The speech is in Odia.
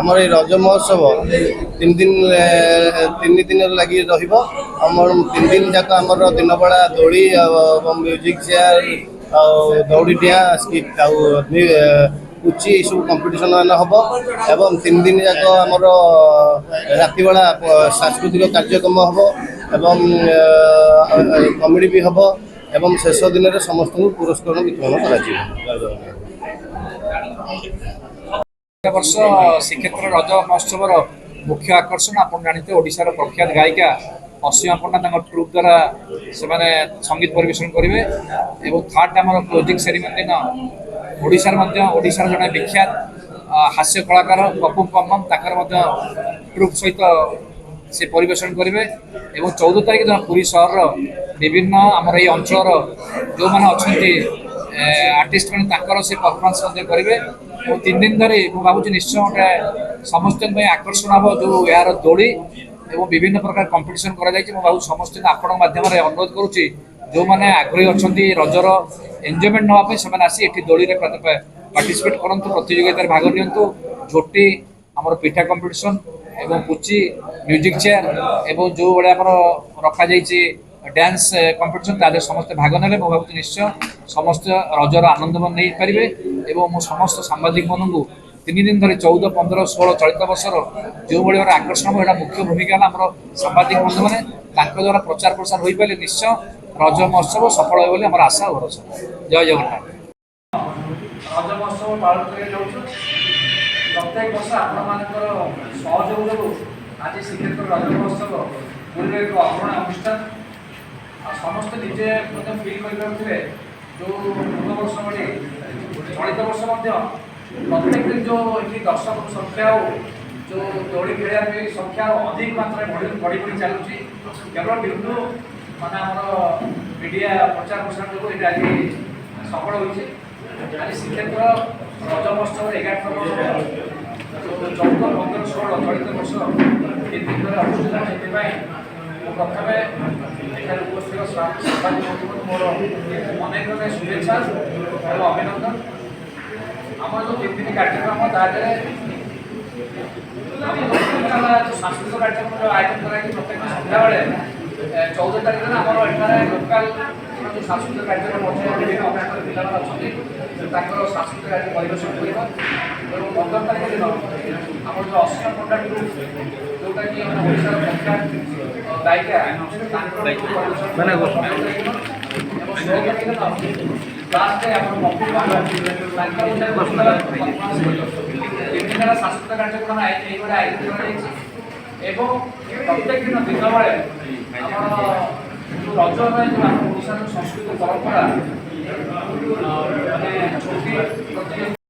ଆମର ଏଇ ରଜ ମହୋତ୍ସବ ତିନି ଦିନ ଲାଗି ରହିବ। ଆମର 3 ଦିନ ଯାକ ଆମର ଦିନବେଳା ଦୋଳି ଏବଂ ମ୍ୟୁଜିକ୍ ଚେୟାର ଆଉ ଦୌଡ଼ି ଡିଆଁ ସ୍କିଟ୍ ଆଉ ପୁଚି ଏସବୁ କମ୍ପିଟିସନ୍ ମାନ ହେବ ଏବଂ 3 ଦିନ ଯାକ ଆମର ରାତିବେଳା ସାଂସ୍କୃତିକ କାର୍ଯ୍ୟକ୍ରମ ହେବ ଏବଂ କମେଡ଼ି ବି ହେବ ଏବଂ ଶେଷ ଦିନରେ ସମସ୍ତଙ୍କୁ ପୁରସ୍କାର ବିତରଣ କରାଯିବ। ବର୍ଷ ଶ୍ରୀକ୍ଷେତ୍ର ରଜ ମହୋତ୍ସବର ମୁଖ୍ୟ ଆକର୍ଷଣ ଆପଣ ଜାଣିଥିବେ ଓଡ଼ିଶାର ପ୍ରଖ୍ୟାତ ଗାୟିକା ଅସୀମା ପଣ୍ଡା ତାଙ୍କ ଟ୍ରୁପ୍ ଦ୍ୱାରା ସେମାନେ ସଙ୍ଗୀତ ପରିବେଷଣ କରିବେ ଏବଂ ଥାର୍ଡ ଆମର କ୍ଲୋଜିଂ ସେରିମନି ଦିନ ଓଡ଼ିଶାର ଜଣେ ବିଖ୍ୟାତ ହାସ୍ୟ କଳାକାର ପପୁ ପମନ ତାଙ୍କର ମଧ୍ୟ ଟ୍ରୁପ୍ ସହିତ ସେ ପରିବେଷଣ କରିବେ ଏବଂ 14 ତାରିଖ ଦିନ ପୁରୀ ସହରର ବିଭିନ୍ନ ଆମର ଏଇ ଅଞ୍ଚଳର ଯେଉଁମାନେ ଅଛନ୍ତି ଆର୍ଟିଷ୍ଟ ମାନେ ତାଙ୍କର ସେ ପରଫର୍ମାନ୍ସ ମଧ୍ୟ କରିବେ ଏବଂ 3 ଦିନ ଧରି ମୁଁ ଭାବୁଛି ନିଶ୍ଚୟ ଗୋଟେ ସମସ୍ତଙ୍କ ପାଇଁ ଆକର୍ଷଣ ହେବ ଯେଉଁ ଏହାର ଦୋଳି ଏବଂ ବିଭିନ୍ନ ପ୍ରକାର କମ୍ପିଟିସନ୍ କରାଯାଇଛି। ମୁଁ ଭାବୁଛି ସମସ୍ତଙ୍କୁ ଆପଣଙ୍କ ମାଧ୍ୟମରେ ଅନୁରୋଧ କରୁଛି ଯେଉଁମାନେ ଆଗ୍ରହୀ ଅଛନ୍ତି ରଜର ଏନ୍ଜୟମେଣ୍ଟ ନେବା ପାଇଁ ସେମାନେ ଆସି ଏଠି ଦୋଳିରେ ପାର୍ଟିସିପେଟ୍ କରନ୍ତୁ, ପ୍ରତିଯୋଗିତାରେ ଭାଗ ନିଅନ୍ତୁ। ଝୋଟି ଆମର ପିଠା କମ୍ପିଟିସନ୍ ଏବଂ ପୁଚି ମ୍ୟୁଜିକ୍ ଚେୟାର ଏବଂ ଯେଉଁଭଳି ଆମର ରଖାଯାଇଛି ଡ୍ୟାନ୍ସ କମ୍ପିଟିସନ୍ ତା ଦେହରେ ସମସ୍ତେ ଭାଗ ନେଲେ ମୁଁ ଭାବୁଛି ନିଶ୍ଚୟ ସମସ୍ତେ ରଜର ଆନନ୍ଦ ନେଇପାରିବେ ଏବଂ ମୁଁ ସମସ୍ତ ସାମ୍ବାଦିକମାନଙ୍କୁ 3 ଦିନ ଧରି 14, 15, 16 ଚଳିତ ବର୍ଷର ଯେଉଁଭଳି ଭାବରେ ଆକର୍ଷଣ ହେବ ଏଇଟା ମୁଖ୍ୟ ଭୂମିକା ହେଲା ଆମର ସାମ୍ବାଦିକ ବନ୍ଧୁମାନେ ତାଙ୍କ ଦ୍ୱାରା ପ୍ରଚାର ପ୍ରସାର ହୋଇପାରିଲେ ନିଶ୍ଚୟ ରଜ ମହୋତ୍ସବ ସଫଳ ହେବ ବୋଲି ଆମର ଆଶା ଓ ଭରସା। ଜୟ ଜଗନ୍ନାଥ। ରଜ ମହୋତ୍ସବ ପାଳନ କରି ଯାଉଛୁ ପ୍ରତ୍ୟେକ ବର୍ଷ ଆପଣମାନଙ୍କର ସହଯୋଗ ଯୋଗୁଁ ଆଜି ଶ୍ରୀକ୍ଷେତ୍ର ରଜ ମହୋତ୍ସବ ପୁରୀରେ ଏକ ଅଗ୍ରଣୀ ଅନୁଷ୍ଠାନ ଆଉ ସମସ୍ତେ ନିଜେ ମଧ୍ୟ ଫିଲ୍ କରିପାରୁଥିବେ ଯେଉଁ ପୂର୍ବ ବର୍ଷ ଭଳି ଚଳିତ ବର୍ଷ ମଧ୍ୟ ପ୍ରତ୍ୟେକ ଦିନ ଯେଉଁ ଏଠି ଦର୍ଶକ ସଂଖ୍ୟା ଆଉ ଯେଉଁ ଦୋଳି ଖେଳିବା ପାଇଁ ସଂଖ୍ୟା ଅଧିକ ମାତ୍ରାରେ ବଢ଼ି ବଢ଼ି ଚାଲୁଛି କେବଳ ବିନ୍ଦୁ ମାନେ ଆମର ମିଡ଼ିଆ ପ୍ରଚାର ପ୍ରସାର ଯୋଗୁଁ ଏଇଟା ଆଜି ସଫଳ ହୋଇଛି। ଆଜି ଶ୍ରୀକ୍ଷେତ୍ର ରଜ ମହୋତ୍ସବର 11ଥର 14, 15, 16 ଚଳିତ ବର୍ଷ 3 ଦିନ ଧରି ଅନୁଷ୍ଠିତ ସେଥିପାଇଁ ମୁଁ ପ୍ରଥମେ ଏଠାରେ ଉପସ୍ଥିତ ସାମ୍ବାଦିକଙ୍କୁ ମୋର ଅନେକ ଅନେକ ଶୁଭେଚ୍ଛା ଏବଂ ଅଭିନନ୍ଦନ। ଆମର ଯେଉଁ 3 ଦିନ କାର୍ଯ୍ୟକ୍ରମ ତା ଦେହରେ ସାଂସ୍କୃତିକ କାର୍ଯ୍ୟକ୍ରମ ଆୟୋଜନ କରାଯାଇଛି ପ୍ରତ୍ୟେକ ସନ୍ଧ୍ୟାବେଳେ 14 ତାରିଖ ଦିନ ଆମର ଏଠାରେ ଲୋକାଲ ଯେଉଁ ସାଂସ୍କୃତିକ କାର୍ଯ୍ୟକ୍ରମ ଅଛି ବିଭିନ୍ନ ଅଞ୍ଚଳର ପିଲାମାନେ ଅଛନ୍ତି ତାଙ୍କର ସାଂସ୍କୃତିକ କାର୍ଯ୍ୟ ପରିବେଷଣ କରିବା ଏବଂ 15 ତାରିଖ ଦିନ ଆମର ଯେଉଁ ଅସୀମା ପଣ୍ଡା ଗ୍ରୁପ୍ ଯେଉଁଟାକି ଓଡ଼ିଶାର ପ୍ରଖ୍ୟାତ ଗାୟିକା ତାଙ୍କର ପରିବେଷଣ ଏବଂ 16 ତାରିଖ ଦିନ ଲାଷ୍ଟରେ ଆମର ପପୁ ତାଙ୍କର ବିଭିନ୍ନ ସାଂସ୍କୃତିକ କାର୍ଯ୍ୟକ୍ରମ ଏଇଭଳି ଆୟୋଜନ କରାଯାଇଛି ଏବଂ ପ୍ରତ୍ୟେକ ଦିନ ଦିନବେଳେ ଆମର ଯେଉଁ ରଜ ପାଇଁ ଯେଉଁ ଆମ ଓଡ଼ିଶାର ସଂସ୍କୃତି ପରମ୍ପରା